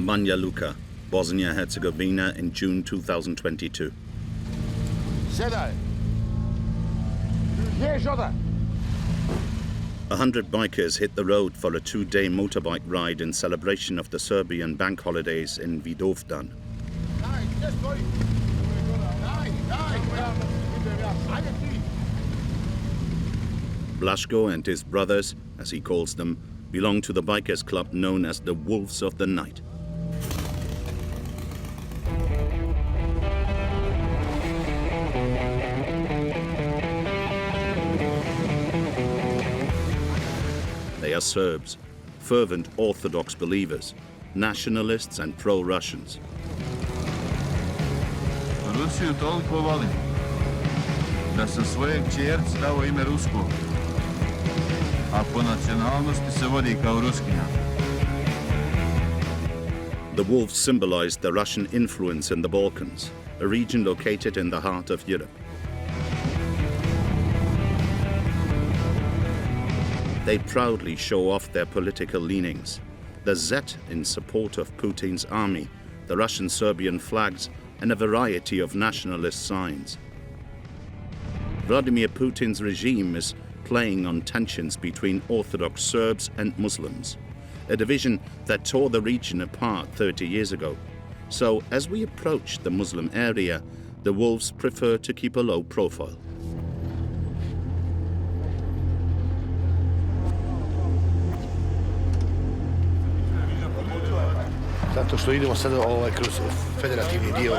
Banja Luka, Bosnia-Herzegovina in June 2022. Sedaj. 100 bikers hit the road for a 2-day motorbike ride in celebration of the Serbian bank holidays in Vidovdan. Blaško and his brothers, as he calls them, belong to the bikers club known as the Wolves of the Night. They are Serbs, fervent Orthodox believers, nationalists and pro-Russians. Rusiju toliko volim da sam svoje kćerci dao ime Rusko, a po nacionalnosti se vodi kao Ruskinja. The wolves symbolize the Russian influence in the Balkans, a region located in the heart of Europe. They proudly show off their political leanings, the Z in support of Putin's army, the Russian-Serbian flags, and a variety of nationalist signs. Vladimir Putin's regime is playing on tensions between Orthodox Serbs and Muslims, a division that tore the region apart 30 years ago. So, as we approach the Muslim area, the wolves prefer to keep a low profile. Zato što idemo sada kroz federativni dio,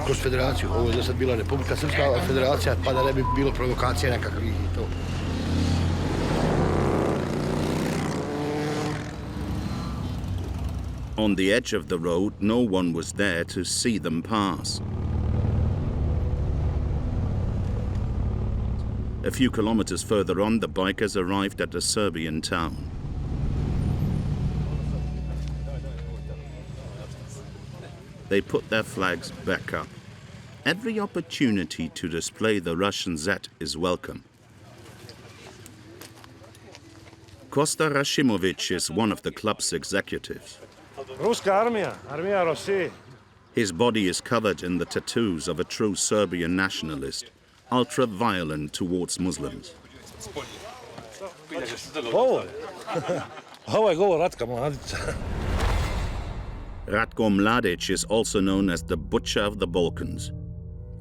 kroz federaciju. Ovo je do sad bila Republika Srpska federacija, pa da ne bi bilo provokacija nekakvih i to. On the edge of the road, no one was there to see them pass. A few kilometers further on, the bikers arrived at a Serbian town. They put their flags back up. Every opportunity to display the Russian Z is welcome. Kosta Rashimovic is one of the club's executives. Ruska armija, armija Rosije. His body is covered in the tattoos of a true Serbian nationalist, ultra-violent towards Muslims. Ovo je govor Ratka Mladića. Ratko Mladic is also known as the Butcher of the Balkans,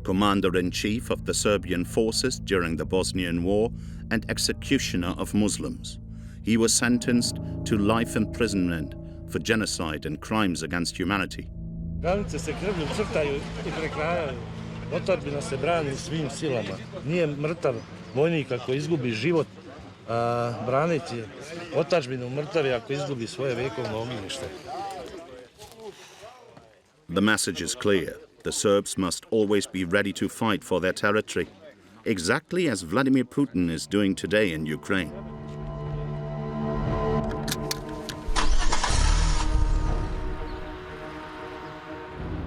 commander-in-chief of the Serbian forces during the Bosnian War and executioner of Muslims. He was sentenced to life imprisonment for genocide and crimes against humanity. Granice se krvlju crtaju i prekrajaju. Otadžbina se brani svim silama. Nije mrtav vojnik ako izgubi život braneći otadžbinu, mrtav je ako izgubi svoje vekovno ognjište. The message is clear. The Serbs must always be ready to fight for their territory, exactly as Vladimir Putin is doing today in Ukraine.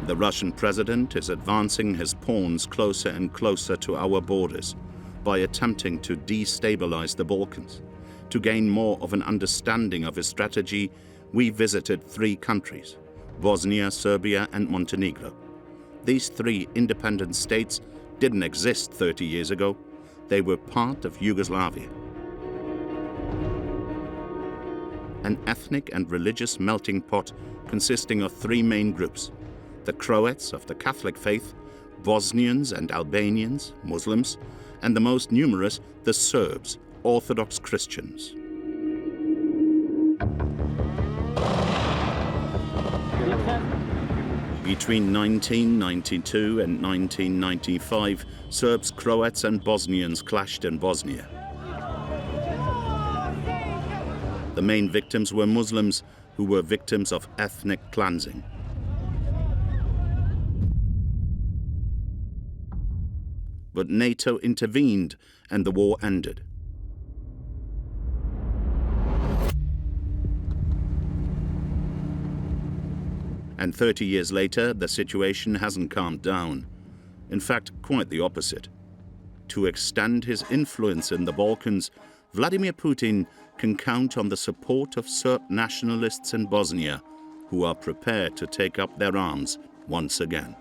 The Russian president is advancing his pawns closer and closer to our borders by attempting to destabilize the Balkans. To gain more of an understanding of his strategy, we visited 3 countries: Bosnia, Serbia, and Montenegro. These 3 independent states didn't exist 30 years ago. They were part of Yugoslavia. An ethnic and religious melting pot consisting of 3 main groups: the Croats of the Catholic faith, Bosnians and Albanians, Muslims, and the most numerous, the Serbs, Orthodox Christians. Between 1992 and 1995, Serbs, Croats and Bosnians clashed in Bosnia. The main victims were Muslims who were victims of ethnic cleansing. But NATO intervened and the war ended. And 30 years later, the situation hasn't calmed down. In fact, quite the opposite. To extend his influence in the Balkans, Vladimir Putin can count on the support of Serb nationalists in Bosnia, who are prepared to take up their arms once again.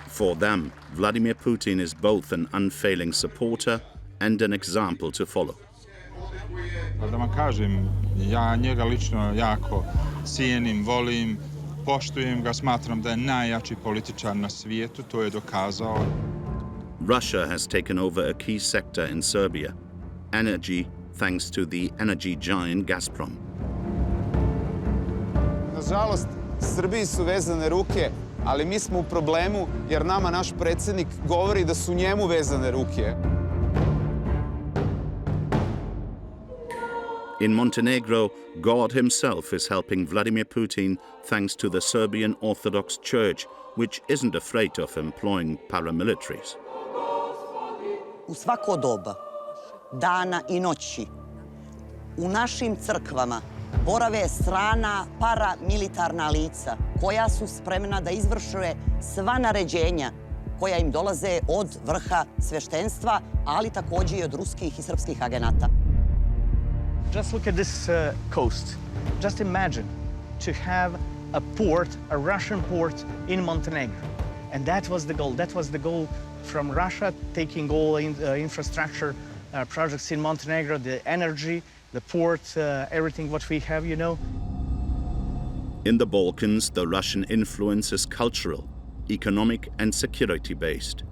For them, Vladimir Putin is both an unfailing supporter and an example to follow. Da vam kažem, ja njega lično jako cijenim, volim, poštujem ga, smatram da je najjači političar na svijetu, to je dokazao. Russia has taken over a key sector in Serbia, energy, thanks to the energy giant Gazprom. Nažalost, Srbiji su vezane ruke, ali mi smo u problemu jer nama naš predsjednik govori da su njemu vezane ruke. In Montenegro, God himself is helping Vladimir Putin thanks to the Serbian Orthodox Church, which isn't afraid of employing paramilitaries. U svako doba, dana i noći, u našim crkvama borave strana paramilitarna lica koja su spremna da izvršuje sva naređenja koja im dolaze od vrha sveštenstva, ali također i od ruskih i srpskih agenata. Just look at this coast. Just imagine to have a port, a Russian port in Montenegro. And that was the goal. That was the goal from Russia, taking all infrastructure projects in Montenegro, the energy, the port, everything what we have, you know. In the Balkans, the Russian influence is cultural, economic and security-based,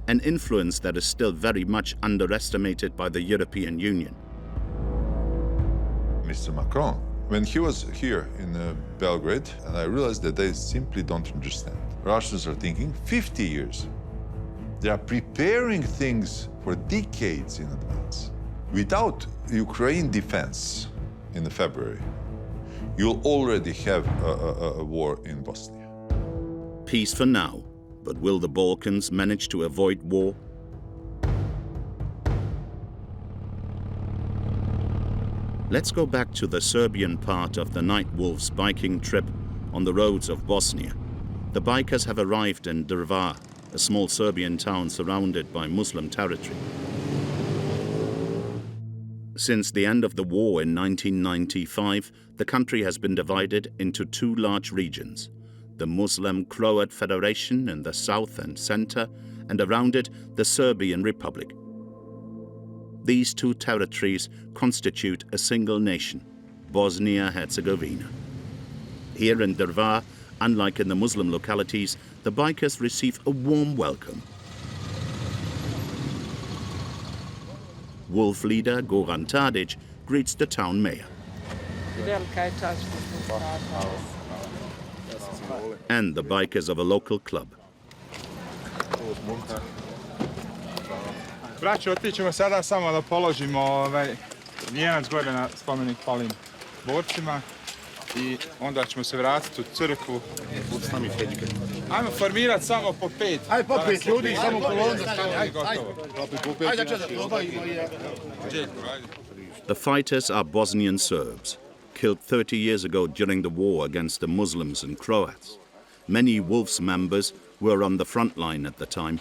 an influence that is still very much underestimated by the European Union. Mr. Macron, when he was here in Belgrade, and I realized that they simply don't understand. Russians are thinking 50 years. They are preparing things for decades in advance. Without Ukraine defense in February, you'll already have a war in Bosnia. Peace for now, but will the Balkans manage to avoid war? Let's go back to the Serbian part of the Night Wolves biking trip on the roads of Bosnia. The bikers have arrived in Drvar, a small Serbian town surrounded by Muslim territory. Since the end of the war in 1995, the country has been divided into two large regions, the Muslim Croat Federation in the south and center, and around it, the Serbian Republic. These two territories constitute a single nation, Bosnia-Herzegovina. Here in Drvar, unlike in the Muslim localities, the bikers receive a warm welcome. Wolf leader Goran Tadic greets the town mayor. And the bikers of a local club. Braćo, otićemo sada samo da položimo vijenac gore na spomenik palim borcima i onda ćemo se vratiti u crkvu. Ajmo formirati samo po 5. Ajde po 5 ljudi, samo kolonu. The fighters are Bosnian Serbs, killed 30 years ago during the war against the Muslims and Croats. Many Wolves members were on the front line at the time.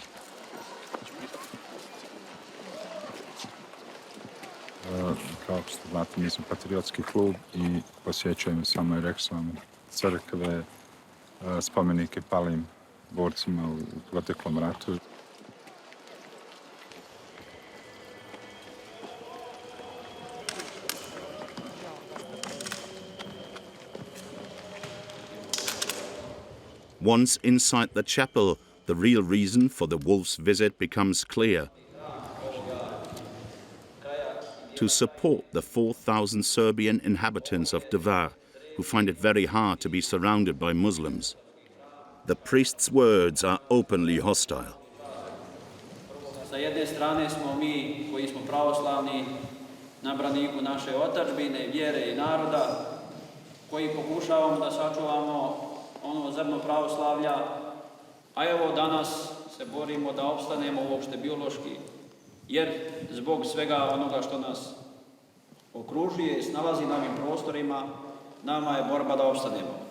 Kao što znate, mi smo patriotski klub i posjećujemo samo, i rekao sam, crkve, spomenike palim borcima u proteklom ratu. Once inside the chapel, the real reason for the Wolves' visit becomes clear. To support the 4,000 Serbian inhabitants of Drvar, who find it very hard to be surrounded by Muslims. The priest's words are openly hostile. Sa jedne strane smo mi koji smo pravoslavni na braniku naše otadžbine, vjere i naroda, koji pokušavamo da sačuvamo ono zrno pravoslavlja, a evo danas se borimo da opstanemo uopšte biološki jer zbog svega onoga što nas okružuje i snalazi na ovim prostorima, nama je borba da opstanemo.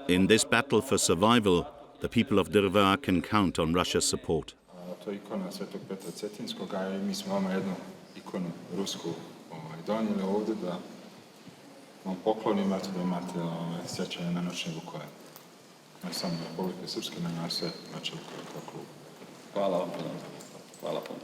In this battle for survival, the people of Drvar can count on Russia's support. To je ikona Svetog Petra Cetinskog, a i mi smo vama jednu ikonu rusku donijeli ovdje da vam poklonimo, da imate sjećanje na noćne Vukovar. Ne samo Republike Srpske, nego na sve noćne Vukovar kao klub. Hvala vam puno. Hvala puno.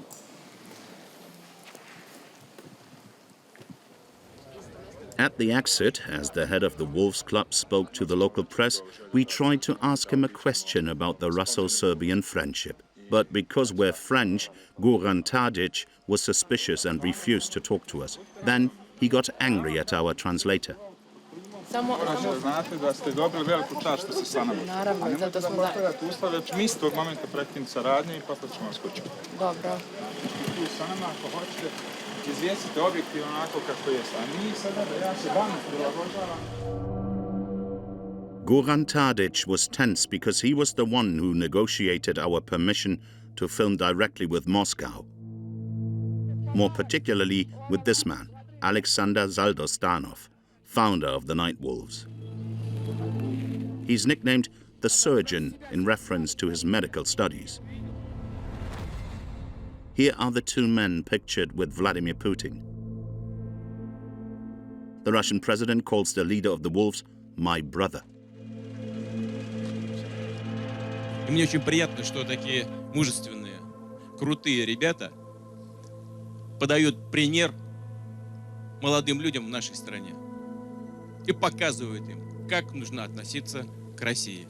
At the exit, as the head of the Wolves Club spoke to the local press, we tried to ask him a question about the Russo-Serbian friendship. But because we're French, Goran Tadic was suspicious and refused to talk to us. Then he got angry at our translator. Znate da ste dobili veliku čast što ste sa nama. Naravno, zato smo da... Nemojte ustavljati, već mi s tog momenta prekinuti saradnje i posle ćemo vas kući. Dobro. Tu sa nama, ako hoćete, izvijestite objektivno onako kako je. A mi sada da ja se vama prilagođavam. Goran Tadic was tense because he was the one who negotiated our permission to film directly with Moscow. More particularly with this man, Alexander Zaldostanov, founder of the Night Wolves. He's nicknamed the Surgeon in reference to his medical studies. Here are the two men pictured with Vladimir Putin. The Russian president calls the leader of the Wolves my brother. И мне очень приятно, что такие мужественные, крутые ребята подают пример молодым людям в нашей стране и показывают им, как нужно относиться к России.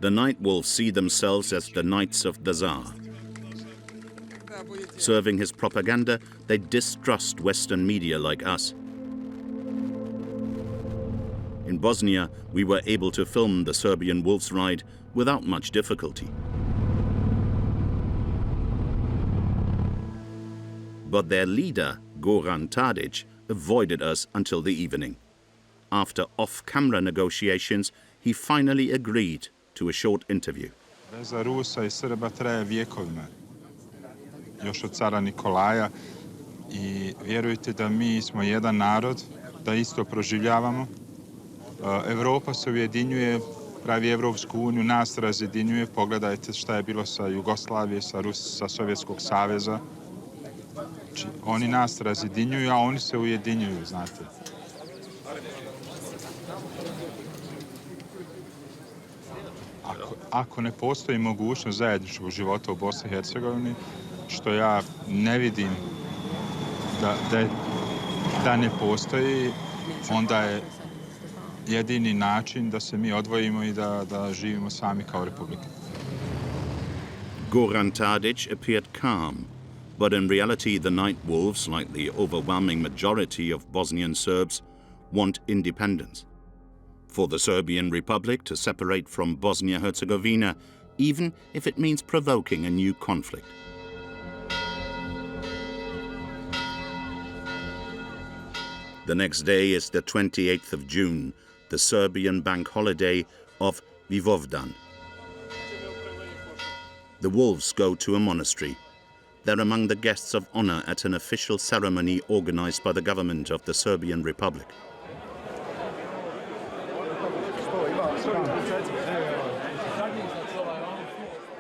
The Night Wolves see themselves as the Knights of the Tsar. Serving his propaganda, they distrust Western media like us. In Bosnia, we were able to film the Serbian Wolves ride without much difficulty. But their leader, Goran Tadic, avoided us until the evening. After off-camera negotiations, he finally agreed to a short interview. Veza Rusa I Srba traje vjekovima, još od cara Nikolaja, I vjerujte da mi smo jedan narod, da isto proživljavamo. Evropa se ujedinjuje, pravi Evropsku uniju, nas razjedinjuje. Pogledajte šta je bilo sa Jugoslavije, sa Sovjetskog saveza. Znači, oni nas razjedinjuju, a oni se ujedinjuju, znate. Ako ne postoji mogućnost zajedničkog života u Bosni i Hercegovini, što ja ne vidim da ne postoji, onda je jedini način da se mi odvojimo I da živimo sami kao republika. Goran Tadic appeared calm, but in reality the Night Wolves, like the overwhelming majority of Bosnian Serbs, want independence. For the Serbian Republic to separate from Bosnia-Herzegovina, even if it means provoking a new conflict. The next day is the 28th of June, the Serbian bank holiday of Vivovdan. The Wolves go to a monastery. They're among the guests of honor at an official ceremony organized by the government of the Serbian Republic.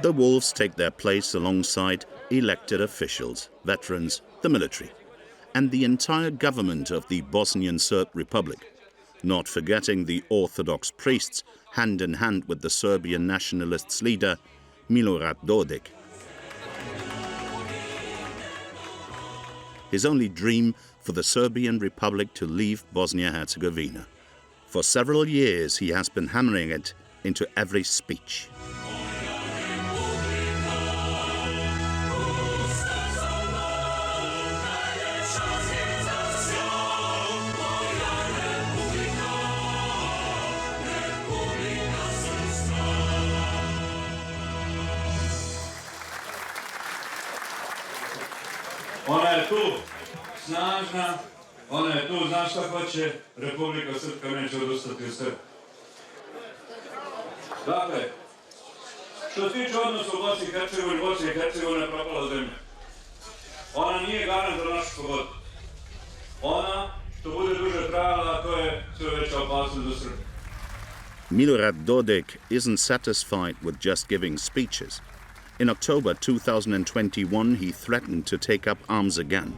The Wolves take their place alongside elected officials, veterans, the military, and the entire government of the Bosnian Serb Republic, not forgetting the Orthodox priests hand in hand with the Serbian nationalists' leader, Milorad Dodik. His only dream for the Serbian Republic to leave Bosnia-Herzegovina. For several years he has been hammering it into every speech. Ona je tu, snažna, ona je tu, znaš šta hoće, Republika Srpska neće odustati od Srba. Dakle, što se tiče odnosa u Bosni i Hercegovini, Bosna i Hercegovina je propala zemlja. pogotovo. Ona što bude duže trajala, to je sve veća opasnost za Srbiju. Milorad Dodik isn't satisfied with just giving speeches. In October 2021, he threatened to take up arms again.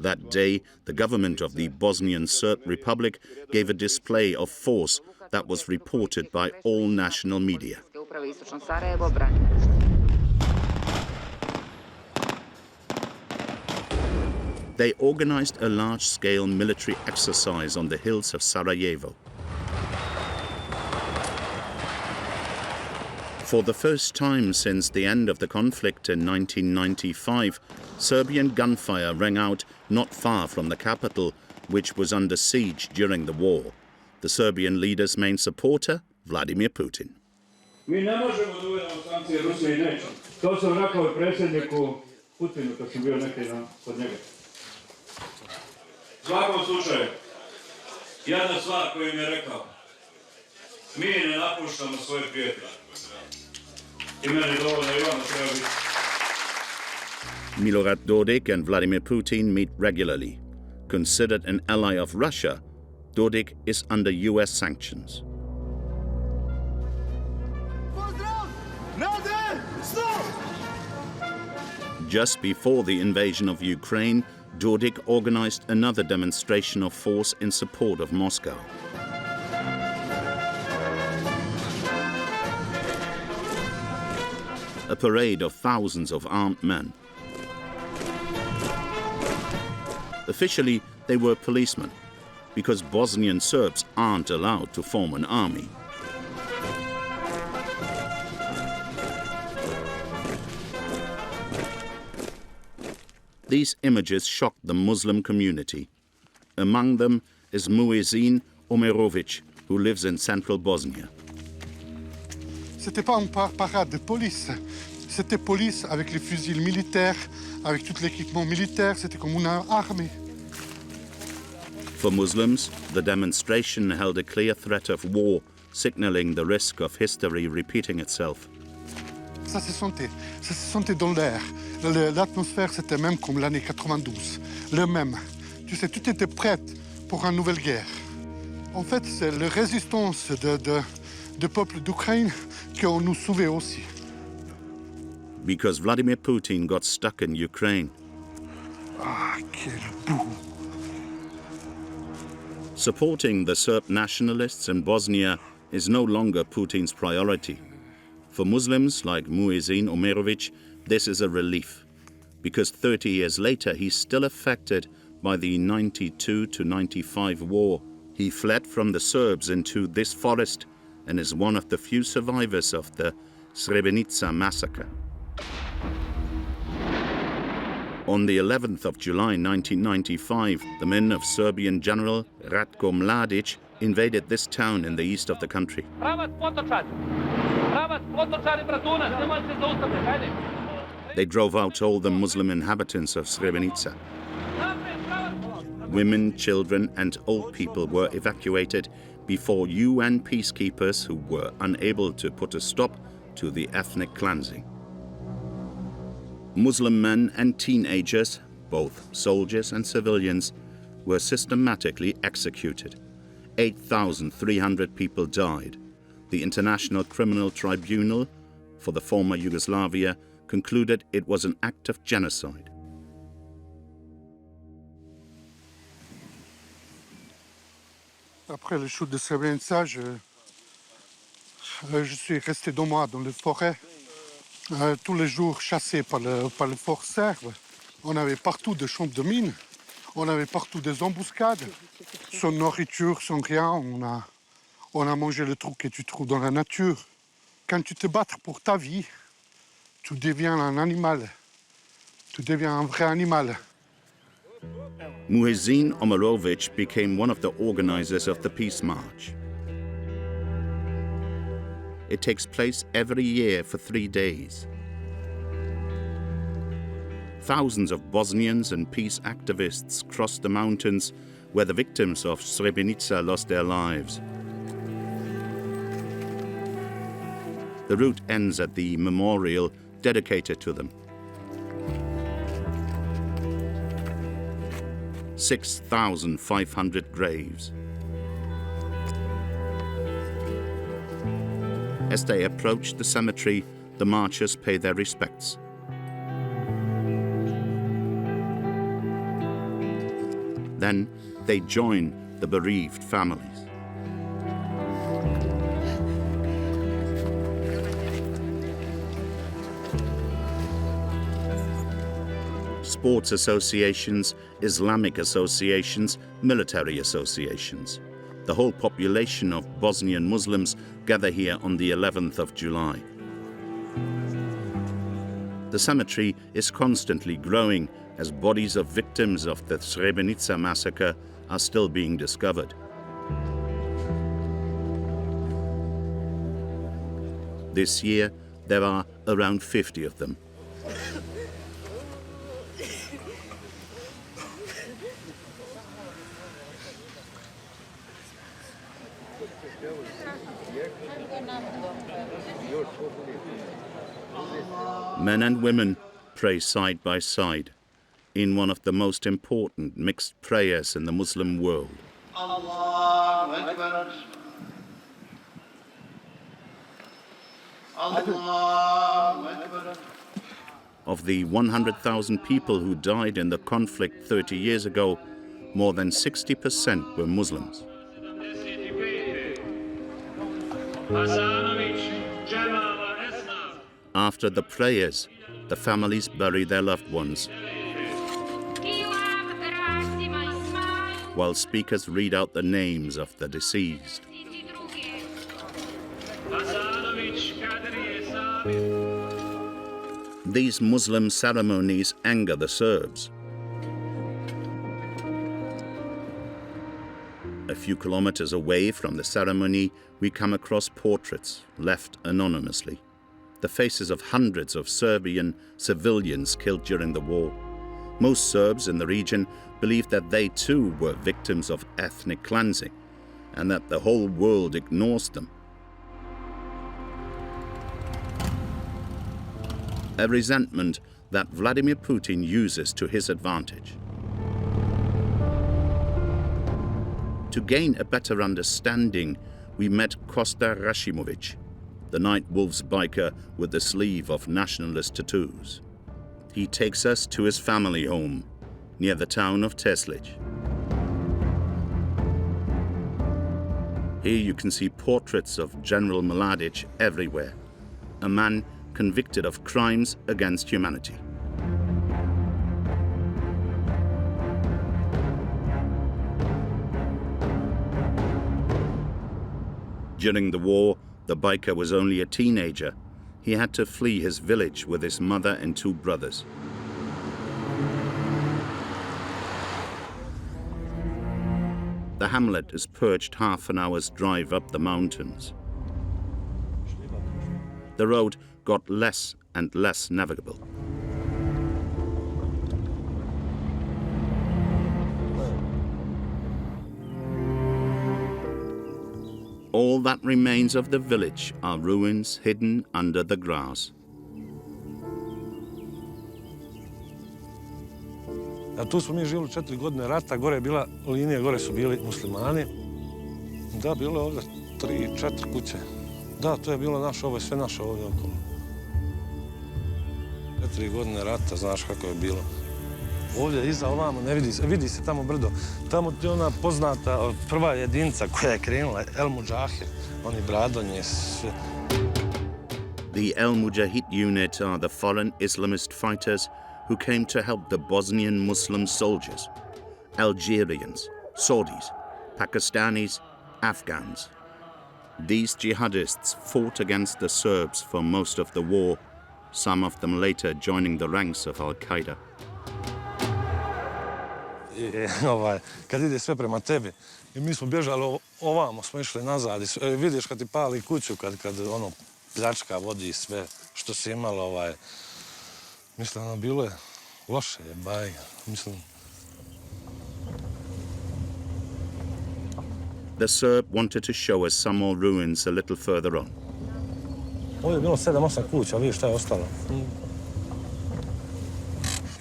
That day, the government of the Bosnian Serb Republic gave a display of force that was reported by all national media. They organized a large-scale military exercise on the hills of Sarajevo. For the first time since the end of the conflict in 1995, Serbian gunfire rang out not far from the capital, which was under siege during the war. The Serbian leader's main supporter, Vladimir Putin. Mi ne možemo da uvedemo sankcije Rusije i nećemo. To sam rekao i predsjedniku Putinu kad sam bio neki dan kod njega. U svakom slučaju, jedna stvar koju mi je rekao, mi ne napuštamo svoje prijatelje. I meni dovoljno i vama treba biti. Milorad Dodik and Vladimir Putin meet regularly. Considered an ally of Russia, Dodik is under US sanctions. Just before the invasion of Ukraine, Dodik organized another demonstration of force in support of Moscow. A parade of thousands of armed men. Officially, they were policemen, because Bosnian Serbs aren't allowed to form an army. These images shocked the Muslim community. Among them is Muezin Omerovic, who lives in central Bosnia. C'était pas une parade de police. C'était police avec les fusils militaires, avec tout l'équipement militaire. C'était comme une armée. For Muslims, the demonstration held a clear threat of war, signaling the risk of history repeating itself. Ça se sentait dans l'air. L'atmosphère, c'était même comme l'année 92. Le même. Tu sais, tout était prêt pour une nouvelle guerre. En fait, c'est la résistance du peuple d'Ukraine qu'on nous sauvait aussi. Because Vladimir Putin got stuck in Ukraine. Ah, quel bout! Supporting the Serb nationalists in Bosnia is no longer Putin's priority. For Muslims like Muezin Omerovic, this is a relief, because 30 years later he's still affected by the 92 to 95 war. He fled from the Serbs into this forest and is one of the few survivors of the Srebrenica massacre. On the 11th of July 1995, the men of Serbian General Ratko Mladic invaded this town in the east of the country. They drove out all the Muslim inhabitants of Srebrenica. Women, children and old people were evacuated before UN peacekeepers who were unable to put a stop to the ethnic cleansing. Muslim men and teenagers, both soldiers and civilians, were systematically executed. 8,300 people died. The International Criminal Tribunal for the former Yugoslavia concluded it was an act of genocide. Après le shoot de Srebrenica, je suis resté 2 mois dans les forêts, tous les jours chassé par les forces serbes. On avait partout des champs de mines, on avait partout des embuscades, sans nourriture, sans rien. On a mangé le truc que tu trouves dans la nature. Quand tu te bats pour ta vie, tu deviens un animal. Tu deviens un vrai animal. Muezin Omerovic became one of the organizers of the Peace March. It takes place every year for 3 days. Thousands of Bosnians and peace activists crossed the mountains where the victims of Srebrenica lost their lives. The route ends at the memorial dedicated to them. 6,500 graves. As they approach the cemetery, the marchers pay their respects. Then they join the bereaved families. Sports associations, Islamic associations, military associations. The whole population of Bosnian Muslims gather here on the 11th of July. The cemetery is constantly growing as bodies of victims of the Srebrenica massacre are still being discovered. This year, there are around 50 of them. Men and women pray side by side in one of the most important mixed prayers in the Muslim world. Allahu Akbar. Allahu Akbar. Of the 100,000 people who died in the conflict 30 years ago, more than 60% were Muslims. After the prayers, the families bury their loved ones, while speakers read out the names of the deceased. These Muslim ceremonies anger the Serbs. A few kilometers away from the ceremony, we come across portraits left anonymously. The faces of hundreds of Serbian civilians killed during the war. Most Serbs in the region believe that they too were victims of ethnic cleansing and that the whole world ignores them. A resentment that Vladimir Putin uses to his advantage. To gain a better understanding, we met Kosta Rashimovic, the Night Wolves biker with the sleeve of nationalist tattoos. He takes us to his family home near the town of Teslic. Here you can see portraits of General Mladic everywhere, a man convicted of crimes against humanity. During the war, the biker was only a teenager. He had to flee his village with his mother and two brothers. The hamlet is perched half an hour's drive up the mountains. The road got less and less navigable. All that remains of the village are ruins hidden under the grass. A tu smo mi živjeli 4 godine rata, gore je bila linija, gore su bili muslimani. Da, bilo je ovdje 3-4 kuće. Da, to je bilo naše, ovo je sve naše ovdje okolo. 4 godine rata, znaš kako je bilo. Ovdje iza ovamo, ne vidi se, vidi se tamo brdo. Tamo je ona poznata prva jedinica koja je krenula, El Mujahid, oni bradonje, sve. The El Mujahid unit are the foreign Islamist fighters who came to help the Bosnian Muslim soldiers, Algerians, Saudis, Pakistanis, Afghans. These jihadists fought against the Serbs for most of the war, some of them later joining the ranks of Al-Qaeda. Kad ide sve prema tebi, i mi smo bježali ovamo, smo išli nazad, vidiš kad ti pali kuću, kad ono pljačka vodi sve što si imalo, mislim, ono bilo je loše, jebaj, mislim. The Serb wanted to show us some more ruins a little further on. Ovdje je bilo 7-8 kuća, vidiš šta je ostalo.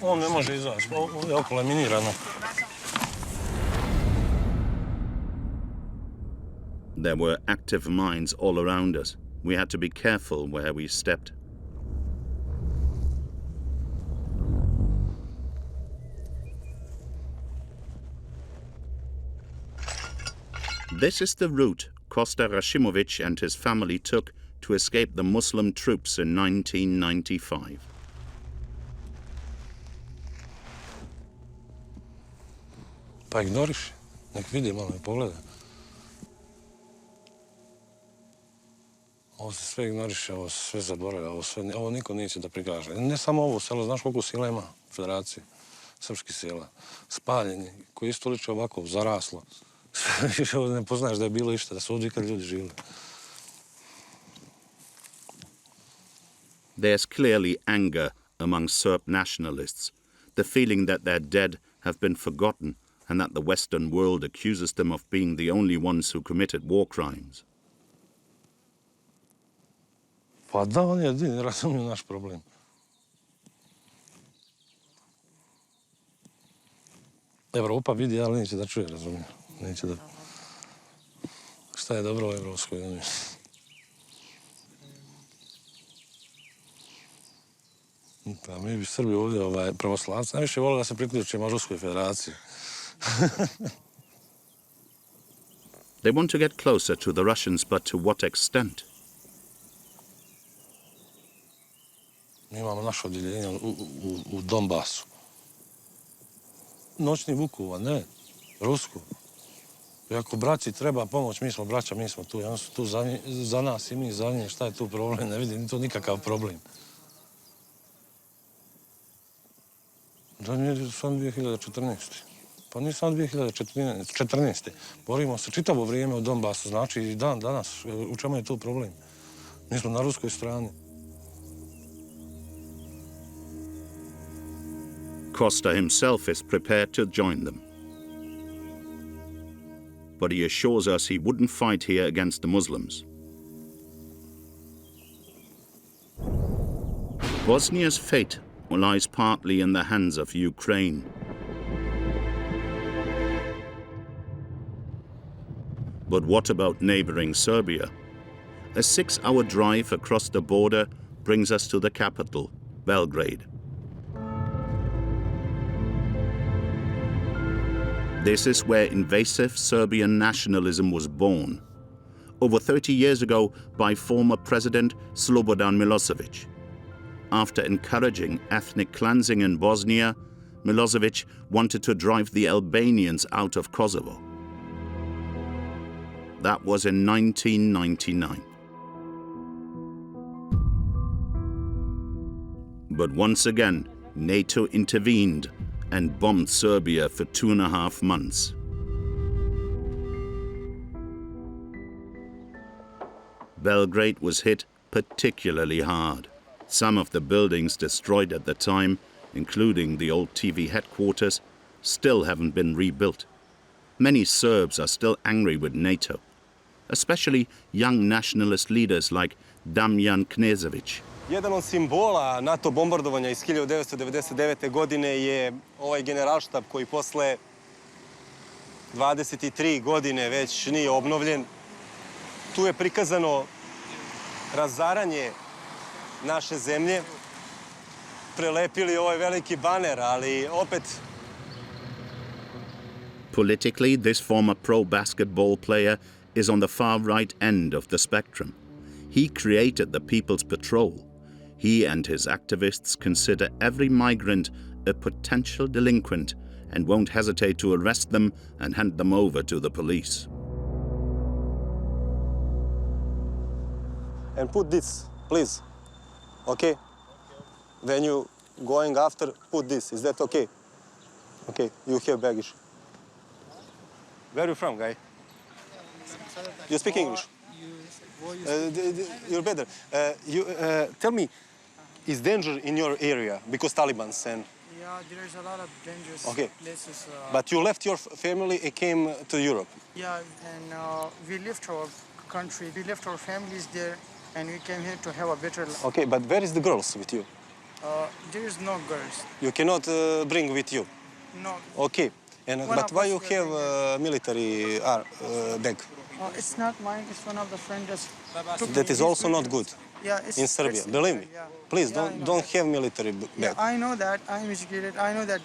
On ne može izaći, ovdje okolo je minirano. There were active mines all around us. We had to be careful where we stepped. This is the route Kosta Rashimovic and his family took to escape the Muslim troops in 1995. Pa ignoriš, nek vidi malo i pogleda. Ovo se sve ignoriše, ovo se sve zaboravlja, ovo niko neće da prikaže. Ne samo ovo selo, znaš koliko sela ima u federaciji, srpskih sela. Spaljeni, koji isto liče ovako, zaraslo. Ne poznaješ da je bilo išta, da su ovdje kad ljudi živjeli. There's clearly anger among Serb nationalists, the feeling that their dead have been forgotten and that the Western world accuses them of being the only ones who committed war crimes. Pa da, oni jedini razumiju naš problem. Evropa vidi, ali neće da čuje, razumiju. Neće da... Šta je dobro u Evropskoj uniji? Pa mi bi Srbi ovdje pravoslavci najviše volili da se priključimo Ruskoj federaciji. They want to get closer to the Russians, but to what extent? Mi imamo naše odjeljenje u Donbasu. Noćni Vukova, ne, Rusku. I ako braći treba pomoć, mi smo braća, mi smo tu. Oni su tu za nas i mi za njih. Šta je tu problem? Ne vidim tu nikakav problem. Da nije sam 2014. Pa nije sam 2014. Borimo se čitavo vrijeme u Donbasu, znači i dan danas. U čemu je tu problem? Mi smo na ruskoj strani. Kosta himself is prepared to join them. But he assures us he wouldn't fight here against the Muslims. Bosnia's fate lies partly in the hands of Ukraine. But what about neighboring Serbia? A 6-hour drive across the border brings us to the capital, Belgrade. This is where invasive Serbian nationalism was born, over 30 years ago by former President Slobodan Milosevic. After encouraging ethnic cleansing in Bosnia, Milosevic wanted to drive the Albanians out of Kosovo. That was in 1999. But once again, NATO intervened and bombed Serbia for 2.5 months. Belgrade was hit particularly hard. Some of the buildings destroyed at the time, including the old TV headquarters, still haven't been rebuilt. Many Serbs are still angry with NATO, especially young nationalist leaders like Damjan Knežević. Jedan od simbola NATO bombardovanja iz 1999. godine je ovaj generalštab koji posle 23 godine već nije obnovljen. Tu je prikazano razaranje naše zemlje. Prelepili ovaj veliki baner, ali opet... Politically, this former pro basketball player is on the far right end of the spectrum. He created the People's Patrol. He and his activists consider every migrant a potential delinquent and won't hesitate to arrest them and hand them over to the police. And put this, please. Okay? When you going after, put this. Is that okay? Okay, you have baggage. Where are you from, guy? You speak English? You're better. Tell me, is danger in your area because Taliban's and... Yeah, there's a lot of dangerous places. But you left your family and came to Europe? Yeah, and we left our country, we left our families there, and we came here to have a better life. Okay, but where is the girls with you? There is no girls. You cannot bring with you? No. Okay, but why you have military bag? It's not mine, it's one of the friends just took That me. is also not good Yeah, it's, in Serbia, believe me. Yeah. Please, Yeah, don't have military Yeah, bag. I know that. I'm educated. I know that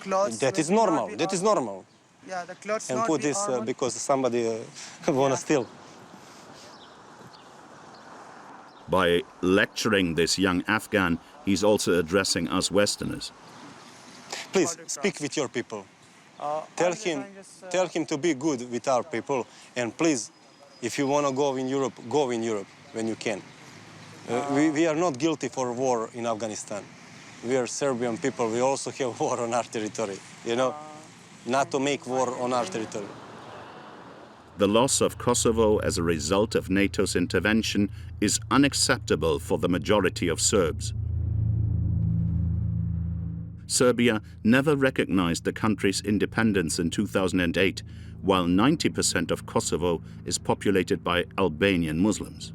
clothes... That is will not normal, be that is armored. normal. Yeah, the clothes And not put be this armored. because somebody wanna steal. By lecturing this young Afghan, he's also addressing us Westerners. Please, speak with your people. Tell him to be good with our people. And please, if you want to go in Europe when you can. We are not guilty for war in Afghanistan. We are Serbian people. We also have war on our territory, you know? Not to make war on our territory. The loss of Kosovo as a result of NATO's intervention is unacceptable for the majority of Serbs. Serbia never recognized the country's independence in 2008, while 90% of Kosovo is populated by Albanian Muslims.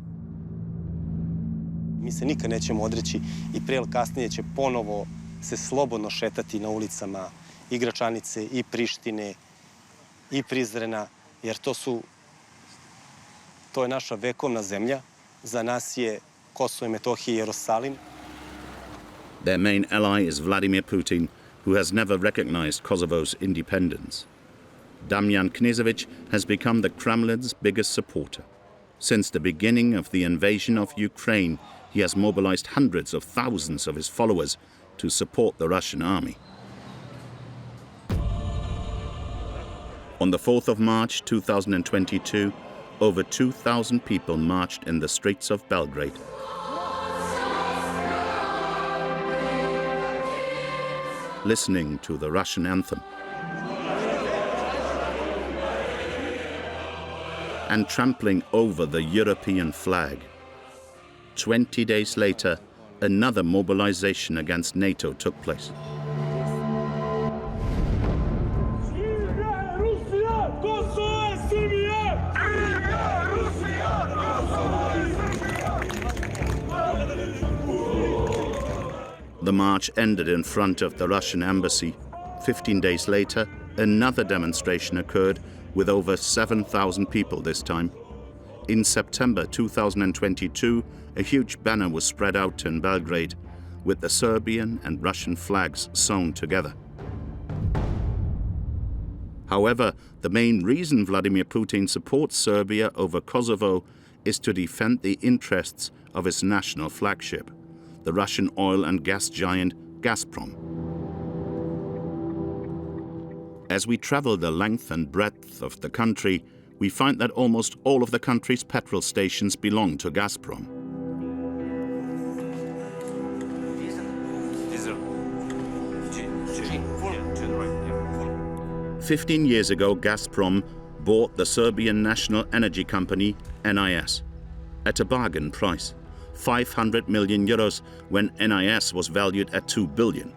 Mi se nikad nećemo odreći i prije ili kasnije će ponovo se slobodno šetati na ulicama i Gračanice, i Prištine, i Prizrena, jer to je naša vekovna zemlja. Za nas je Kosovo i Metohija i Jerusalim. Their main ally is Vladimir Putin, who has never recognized Kosovo's independence. Damjan Knežević has become the Kremlin's biggest supporter. Since the beginning of the invasion of Ukraine, he has mobilized hundreds of thousands of his followers to support the Russian army. On the 4th of March 2022, over 2,000 people marched in the streets of Belgrade. Listening to the Russian anthem and trampling over the European flag. 20 days later, another mobilization against NATO took place. The march ended in front of the Russian embassy. 15 days later, another demonstration occurred with over 7,000 people this time. In September 2022, a huge banner was spread out in Belgrade with the Serbian and Russian flags sewn together. However, the main reason Vladimir Putin supports Serbia over Kosovo is to defend the interests of his national flagship, the Russian oil and gas giant Gazprom. As we travel the length and breadth of the country, we find that almost all of the country's petrol stations belong to Gazprom. Diesel. 15 years ago, Gazprom bought the Serbian national energy company, NIS, at a bargain price, 500 million euros, when NIS was valued at 2 billion.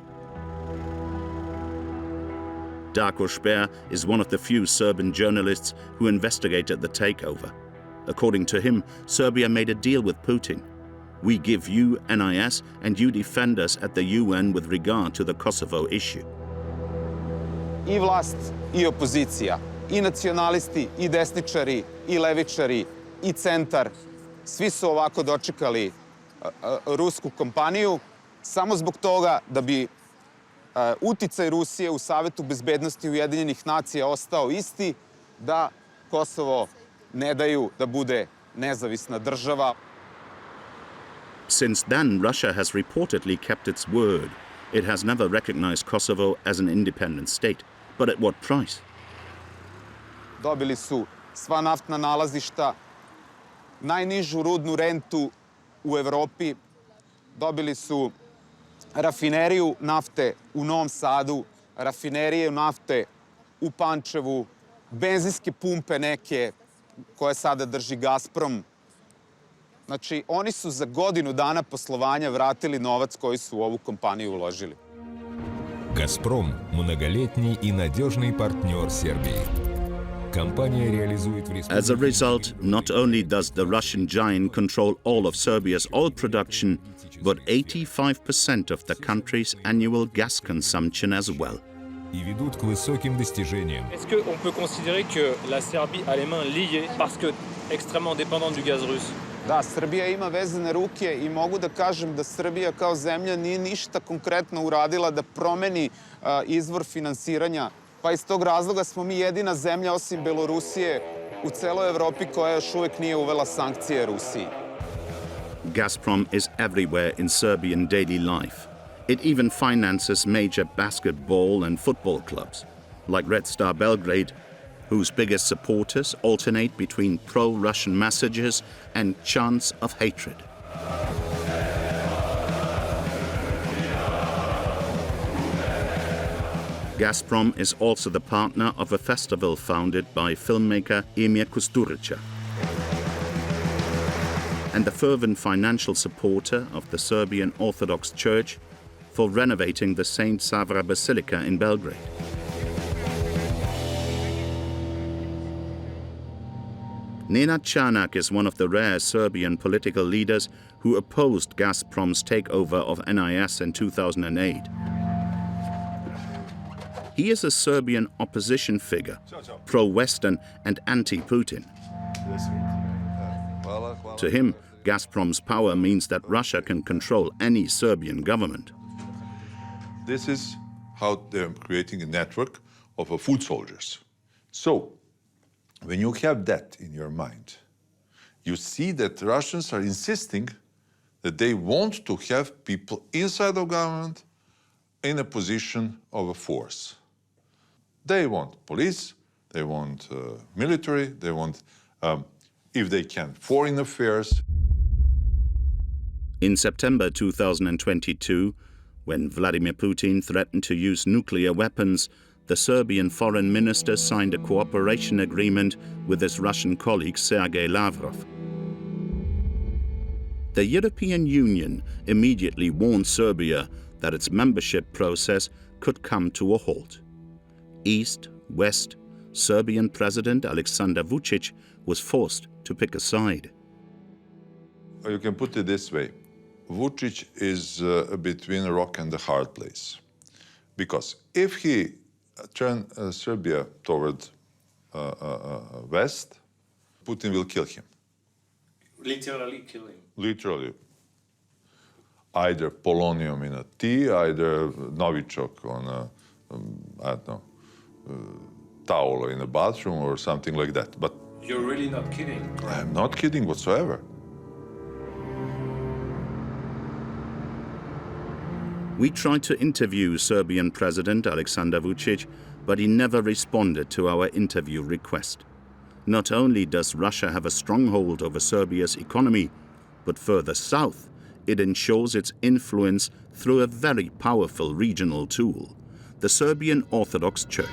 Darko Šper is one of the few Serbian journalists who investigated the takeover. According to him, Serbia made a deal with Putin. We give you NIS and you defend us at the UN with regard to the Kosovo issue. I vlast, i opozicija, i nacionalisti, i desničari, i levičari, i centar, svi su ovako dočekali rusku kompaniju samo zbog toga da bi uticaj Rusije u Savetu bezbednosti Ujedinjenih nacija ostao isti, da Kosovo ne daju da bude nezavisna država. Since then, Russia has reportedly kept its word. It has never recognized Kosovo as an independent state. But at what price? Dobili su sva naftna nalazišta, najnižu rudnu rentu u Evropi, dobili su rafineriju nafte u Novom Sadu, rafinerije nafte u Pančevu, benzinske pumpe neke koje sada drži Gazprom. Znači, oni su za godinu dana poslovanja vratili novac koji su u ovu kompaniju uložili. «Газпром» – многолетний и надежный партнер Сербии. As a result, not only does the Russian giant control all of Serbia's oil production, but 85% of the country's annual gas consumption as well. Est-ce qu'on peut considérer que la Serbie a les mains liées parce que extrêmement dépendante du gaz russe? Da, Srbija ima vezane ruke i mogu da kažem da Srbija kao zemlja nije ništa konkretno uradila da promeni izvor finansiranja. Pa iz tog razloga smo mi jedina zemlja osim Belorusije u celoj Evropi koja još uvek nije uvela sankcije Rusiji. Gazprom is everywhere in Serbian daily life. It even finances major basketball and football clubs, like Red Star Belgrade, whose biggest supporters alternate between pro-Russian messages and chants of hatred. Gazprom is also the partner of a festival founded by filmmaker Emir Kusturica, and the fervent financial supporter of the Serbian Orthodox Church for renovating the St. Savra Basilica in Belgrade. Nenad Čanak is one of the rare Serbian political leaders who opposed Gazprom's takeover of NIS in 2008. He is a Serbian opposition figure, pro-Western and anti-Putin. To him, Gazprom's power means that Russia can control any Serbian government. This is how they're creating a network of food soldiers. So, when you have that in your mind, you see that Russians are insisting that they want to have people inside the government in a position of a force. They want police, they want military, they want, if they can, foreign affairs. In September 2022, when Vladimir Putin threatened to use nuclear weapons, the Serbian foreign minister signed a cooperation agreement with his Russian colleague Sergei Lavrov. The European Union immediately warned Serbia that its membership process could come to a halt. East, West, Serbian President Aleksandar Vučić was forced to pick a side. You can put it this way. Vučić is between a rock and a hard place. Because if he turns Serbia toward west, Putin will kill him. Literally kill him. Literally. Either polonium in a tea, either novichok on a, I don't know, towel in a bathroom or something like that. But You're really not kidding. I'm not kidding whatsoever. We tried to interview Serbian President Aleksandar Vučić, but he never responded to our interview request. Not only does Russia have a stronghold over Serbia's economy, but further south, it ensures its influence through a very powerful regional tool, the Serbian Orthodox Church.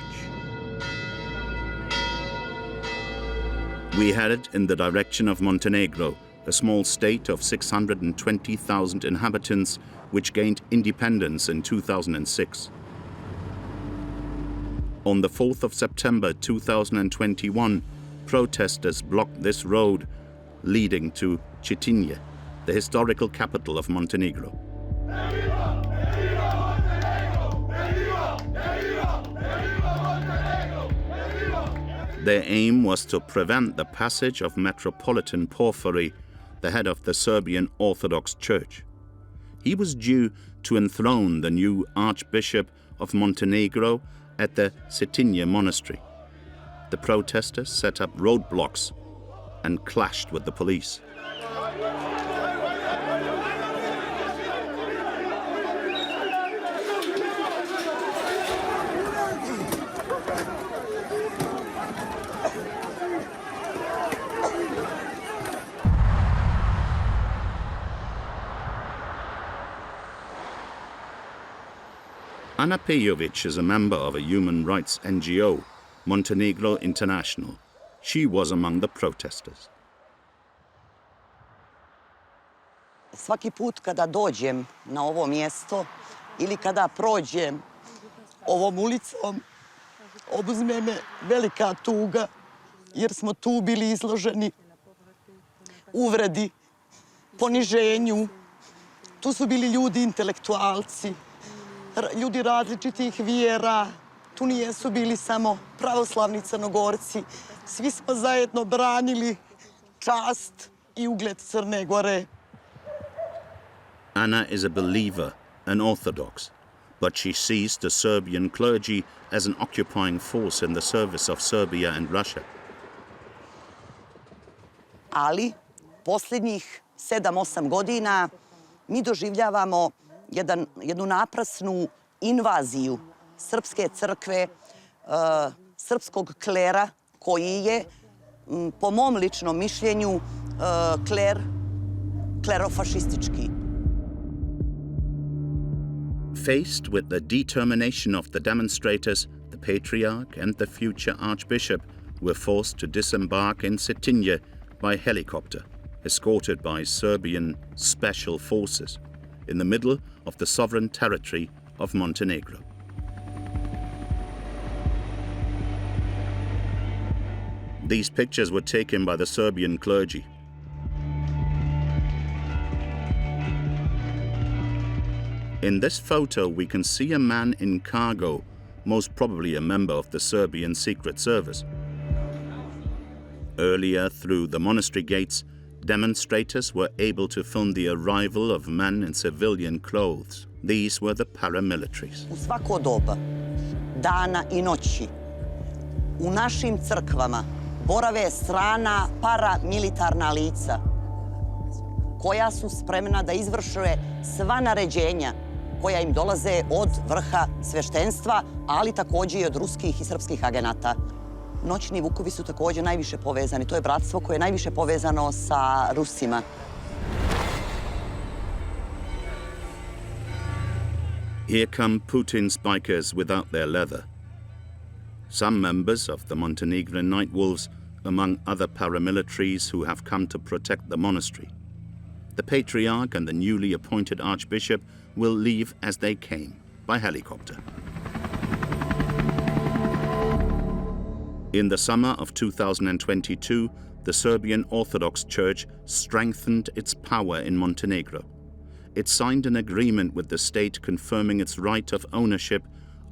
We headed in the direction of Montenegro, a small state of 620,000 inhabitants, which gained independence in 2006. On the 4th of September 2021, protesters blocked this road leading to Cetinje, the historical capital of Montenegro. Their aim was to prevent the passage of Metropolitan Porphyry, the head of the Serbian Orthodox Church. He was due to enthrone the new Archbishop of Montenegro at the Cetinje monastery. The protesters set up roadblocks and clashed with the police. Ana Pejovic is a member of a human rights NGO, Montenegro International. She was among the protesters. Svaki put kada dođem na ovo mjesto ili kada prođem ovom ulicom, obuzme me velika tuga jer smo tu bili izloženi uvredi, poniženju. Tu su bili ljudi intelektualci, ljudi različitih vjera. Tu nisu bili samo pravoslavni Crnogorci. Svi smo zajedno branili čast i ugled Crne Gore. Anna is a believer, an Orthodox, but she sees the Serbian clergy as an occupying force in the service of Serbia and Russia. Ali posljednjih 7-8 godina mi doživljavamo jednu naprasnu invaziju srpske crkve, srpskog klera, koji je, po mom ličnom mišljenju, klerofašistički. Faced with the determination of the demonstrators, the Patriarch and the future Archbishop were forced to disembark in Cetinje by helicopter, escorted by Serbian special forces, in the middle of the sovereign territory of Montenegro. These pictures were taken by the Serbian clergy. In this photo, we can see a man in cargo, most probably a member of the Serbian Secret Service. Earlier, through the monastery gates, demonstrators were able to film the arrival of men in civilian clothes. These were the paramilitaries. U svako doba, dana i noći, u našim crkvama borave strana paramilitarna lica koja su spremna da izvrše sva naređenja koja im dolaze od vrha sveštenstva, ali također i od ruskih i srpskih agenata. Noćni vukovi su također najviše povezani. To je bratstvo koje je najviše povezano sa Rusima. Here come Putin's bikers without their leather. Some members of the Montenegrin Night Wolves, among other paramilitaries who have come to protect the monastery. The Patriarch and the newly appointed Archbishop will leave as they came, by helicopter. In the summer of 2022, the Serbian Orthodox Church strengthened its power in Montenegro. It signed an agreement with the state confirming its right of ownership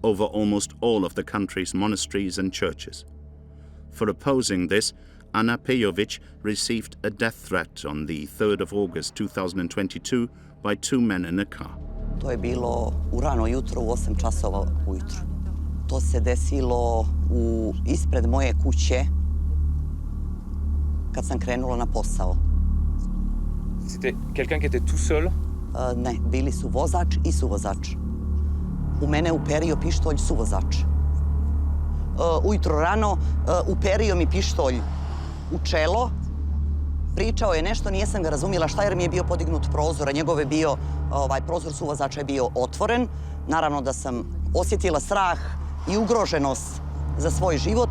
over almost all of the country's monasteries and churches. For opposing this, Ana Pejovic received a death threat on the 3rd of August 2022 by two men in a car. To je bilo u rano jutro, u 8 časova ujutro. To se desilo ispred moje kuće kad sam krenula na posao. C'était quelqu'un qui était tout seul? Ne, bili su vozač i suvozač. U mene uperio pištolj suvozač. Ujutro rano uperio mi pištolj u čelo. Pričao je nešto, nisam ga razumjela šta jer mi je bio podignut prozor, a njegov je bio, prozor suvozača je bio otvoren. Naravno da sam osjetila strah i ugroženost za svoj život.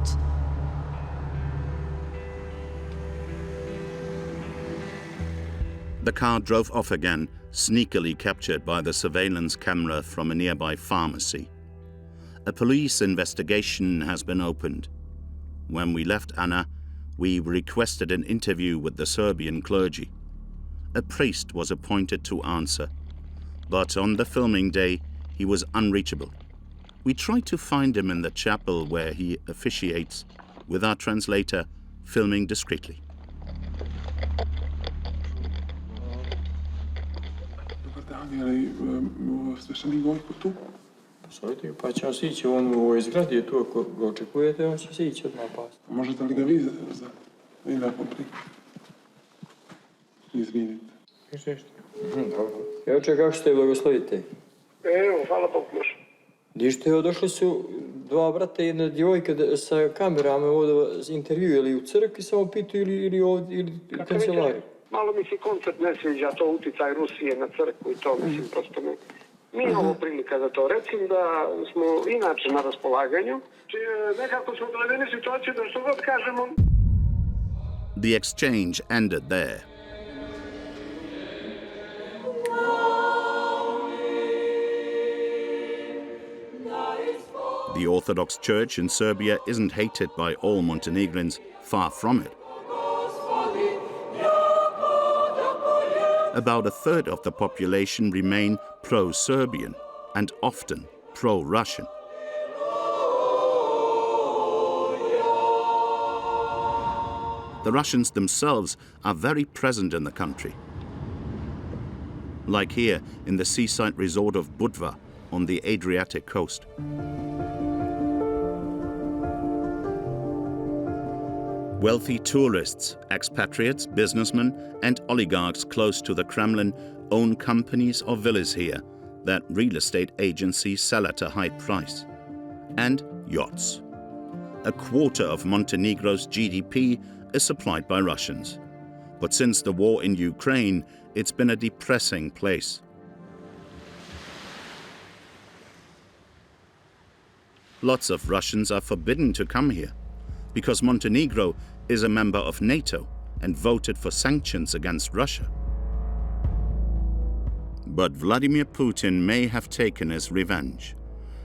The car drove off again, sneakily captured by the surveillance camera from a nearby pharmacy. A police investigation has been opened. When we left Anna, we requested an interview with the Serbian clergy. A priest was appointed to answer, but on the filming day, he was unreachable. We tried to find him in the chapel where he officiates, with our translator filming discreetly. Savjeti, pa će on se ići, on u ovoj zgradi je tu, ako ga očekujete, on će se ići odmah pasti. Možete li ga vi nakon izvinite? Dobro. Evo če, kako ste blagoslovite? Evo, hvala Bogu još. Dište, evo, došli su dva brata i jedna djevojka sa kamerama ovdje intervju, ili u crkvi samo pitu ili ovdje, ili kancelariju. Malo mi se koncept ne sviđa, to uticaj Rusije na crkvu i to, mislim, prosto ne. Nije ovo prilika za to. Recim da smo inače na raspolaganju. Nekako smo dovedeni situaciju da što god kažemo... The exchange ended there. The Orthodox Church in Serbia isn't hated by all Montenegrins Far from it. About a third of the population remain pro-Serbian and often pro-Russian. The Russians themselves are very present in the country. Like here in the seaside resort of Budva on the Adriatic coast. Wealthy tourists, expatriates, businessmen, and oligarchs close to the Kremlin own companies or villas here that real estate agencies sell at a high price. And yachts. A quarter of Montenegro's GDP is supplied by Russians. But since the war in Ukraine, it's been a depressing place. Lots of Russians are forbidden to come here, because Montenegro is a member of NATO and voted for sanctions against Russia. But Vladimir Putin may have taken his revenge.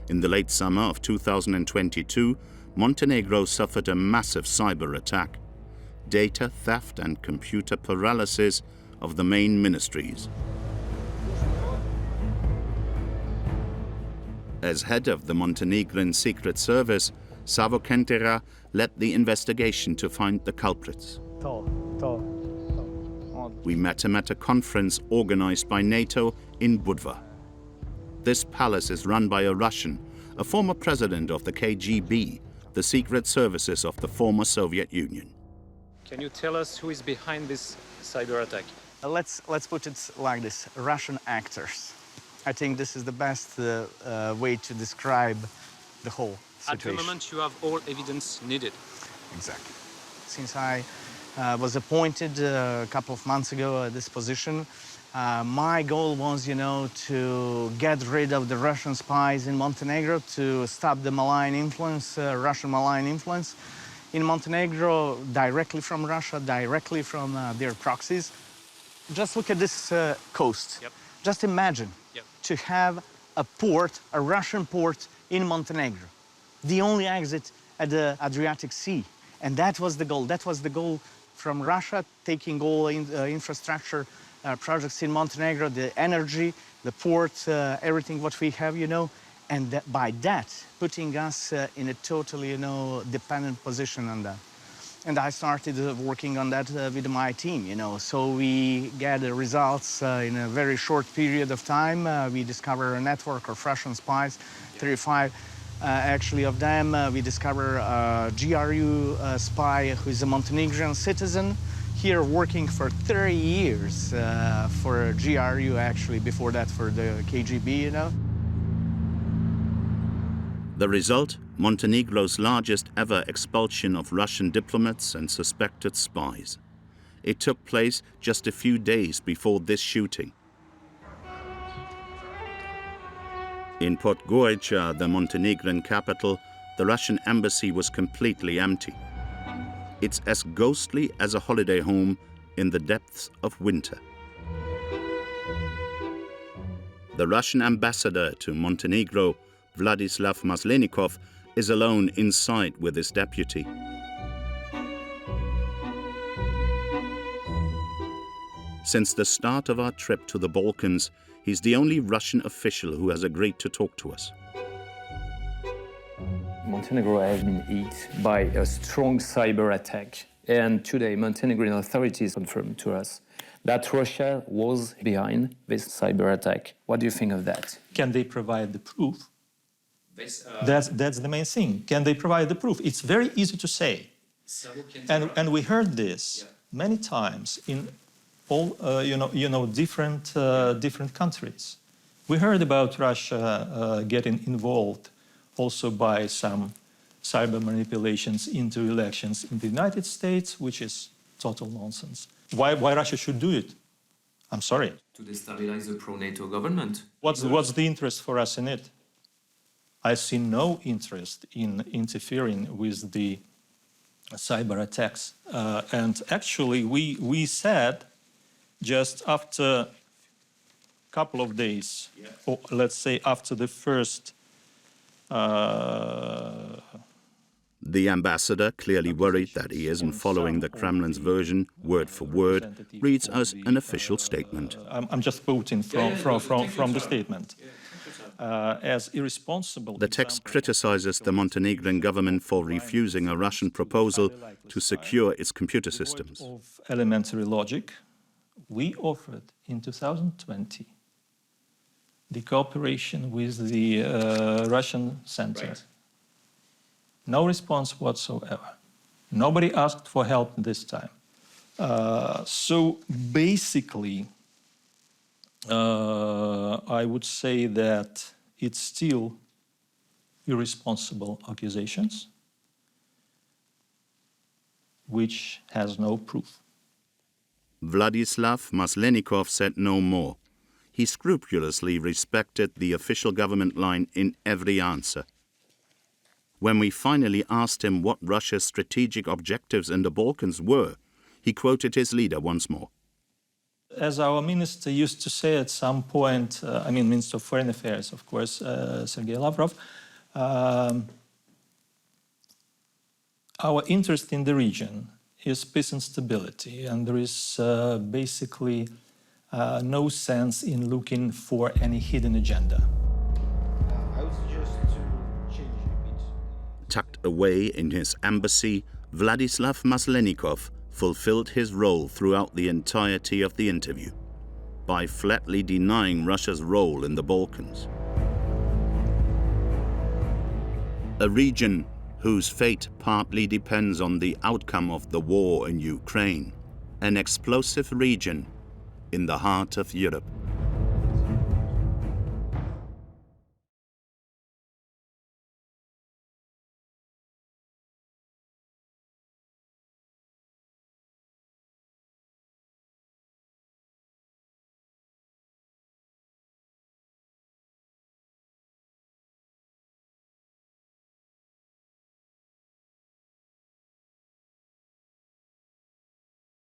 In the late summer of 2022, Montenegro suffered a massive cyber attack, data theft and computer paralysis of the main ministries. As head of the Montenegrin Secret Service, Savo Kentera led the investigation to find the culprits. We met him at a conference organized by NATO in Budva. This palace is run by a Russian, a former president of the KGB, the secret services of the former Soviet Union. Can you tell us who is behind this cyber attack? Let's put it like this: Russian actors. I think this is the best way to describe the whole situation. At the moment, you have all evidence needed. Exactly. Since I was appointed a couple of months ago at this position, my goal was, to get rid of the Russian spies in Montenegro, to stop the malign influence, Russian malign influence in Montenegro, directly from Russia, directly from their proxies. Just look at this coast. Yep. Just imagine to have a port, a Russian port in Montenegro, the only exit at the Adriatic Sea. And that was the goal. That was the goal from Russia, taking all infrastructure projects in Montenegro, the energy, the port, everything what we have, and by that, putting us in a totally, dependent position on that. And I started working on that with my team, So we get the results in a very short period of time. We discover a network of Russian spies, 35 actually of them. We discover a GRU spy who is a Montenegrin citizen, here working for 30 years for GRU, actually, before that for the KGB, The result? Montenegro's largest ever expulsion of Russian diplomats and suspected spies. It took place just a few days before this shooting. In Podgorica, the Montenegrin capital, the Russian embassy was completely empty. It's as ghostly as a holiday home in the depths of winter. The Russian ambassador to Montenegro, Vladislav Maslenikov, is alone inside with his deputy. Since the start of our trip to the Balkans, he's the only Russian official who has agreed to talk to us. Montenegro has been hit by a strong cyber attack. And today, Montenegrin authorities confirmed to us that Russia was behind this cyber attack. What do you think of that? Can they provide the proof? That's the main thing. Can they provide the proof? It's very easy to say. And we heard this many times in all different countries. We heard about Russia getting involved also by some cyber manipulations into elections in the United States, which is total nonsense. Why Russia should do it? I'm sorry. To destabilize the pro-NATO government. What's the interest for us in it? I see no interest in interfering with the cyber attacks. And actually, we said just after a couple of days, or let's say after the first The ambassador, clearly worried that he isn't following the Kremlin's version word for word, reads us an official statement. I'm just quoting from the statement. As irresponsible. The text criticizes the Montenegrin government for refusing a Russian proposal to secure its computer systems. Of elementary logic, we offered in 2020 the cooperation with the Russian center. Right. No response whatsoever. Nobody asked for help this time. So basically, I would say that it's still irresponsible accusations, which has no proof. Vladislav Maslenikov said no more. He scrupulously respected the official government line in every answer. When we finally asked him what Russia's strategic objectives in the Balkans were, he quoted his leader once more. As our minister used to say at some point, Minister of Foreign Affairs, of course, Sergei Lavrov, our interest in the region is peace and stability, and there is basically no sense in looking for any hidden agenda. I would suggest to change a bit. Tucked away in his embassy, Vladislav Maslenikov fulfilled his role throughout the entirety of the interview by flatly denying Russia's role in the Balkans. A region whose fate partly depends on the outcome of the war in Ukraine, an explosive region in the heart of Europe.